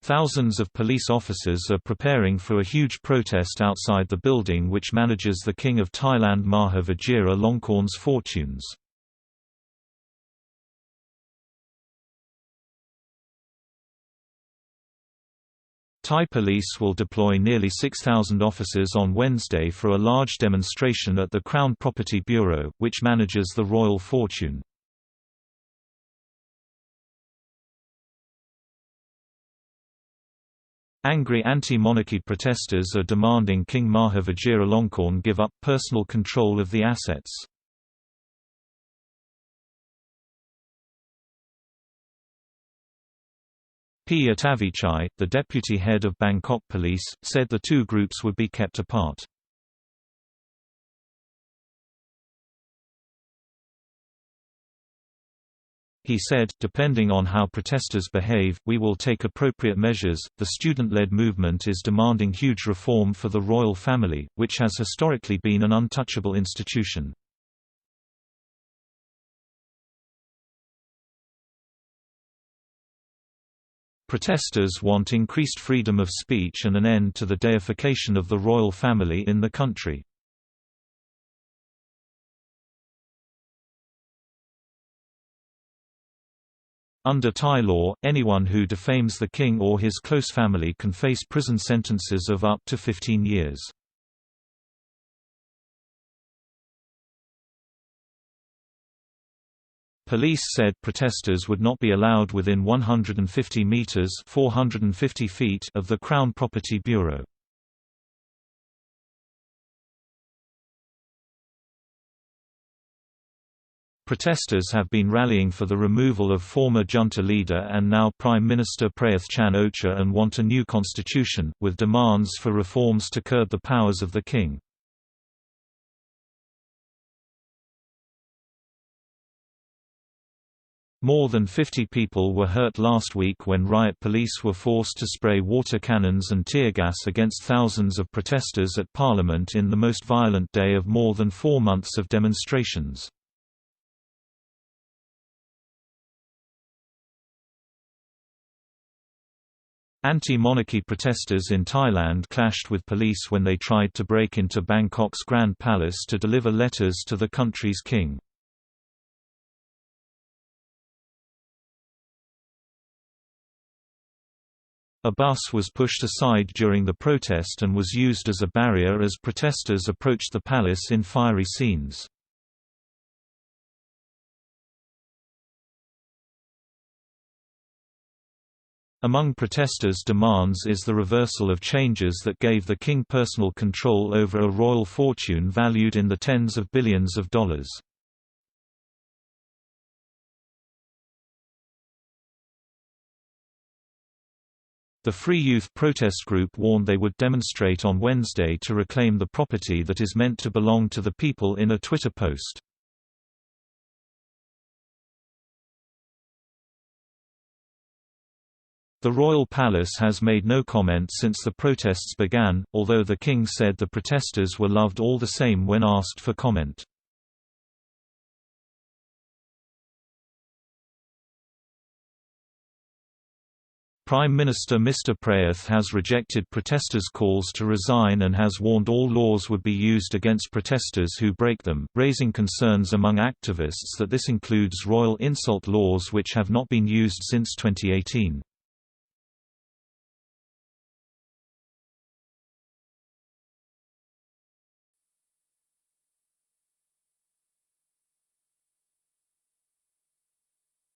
Thousands of police officers are preparing for a huge protest outside the building which manages the King of Thailand Maha Vajiralongkorn's fortunes. Thai police will deploy nearly 6,000 officers on Wednesday for a large demonstration at the Crown Property Bureau, which manages the royal fortune. Angry anti-monarchy protesters are demanding King Maha Vajiralongkorn give up personal control of the assets. P. Atavichai, the deputy head of Bangkok Police, said the two groups would be kept apart. He said, "Depending on how protesters behave, we will take appropriate measures." The student-led movement is demanding huge reform for the royal family, which has historically been an untouchable institution. Protesters want increased freedom of speech and an end to the deification of the royal family in the country. Under Thai law, anyone who defames the king or his close family can face prison sentences of up to 15 years. Police said protesters would not be allowed within 150 meters (450 feet) of the Crown Property Bureau. Protesters have been rallying for the removal of former junta leader and now Prime Minister Prayuth Chan-o-cha and want a new constitution, with demands for reforms to curb the powers of the king. More than 50 people were hurt last week when riot police were forced to spray water cannons and tear gas against thousands of protesters at Parliament in the most violent day of more than 4 months of demonstrations. Anti-monarchy protesters in Thailand clashed with police when they tried to break into Bangkok's Grand Palace to deliver letters to the country's king. A bus was pushed aside during the protest and was used as a barrier as protesters approached the palace in fiery scenes. Among protesters' demands is the reversal of changes that gave the king personal control over a royal fortune valued in the tens of billions of dollars. The Free Youth protest group warned they would demonstrate on Wednesday to reclaim the property that is meant to belong to the people in a Twitter post. The royal palace has made no comment since the protests began, although the king said the protesters were loved all the same when asked for comment. Prime Minister Mr. Prayuth has rejected protesters' calls to resign and has warned all laws would be used against protesters who break them, raising concerns among activists that this includes royal insult laws which have not been used since 2018.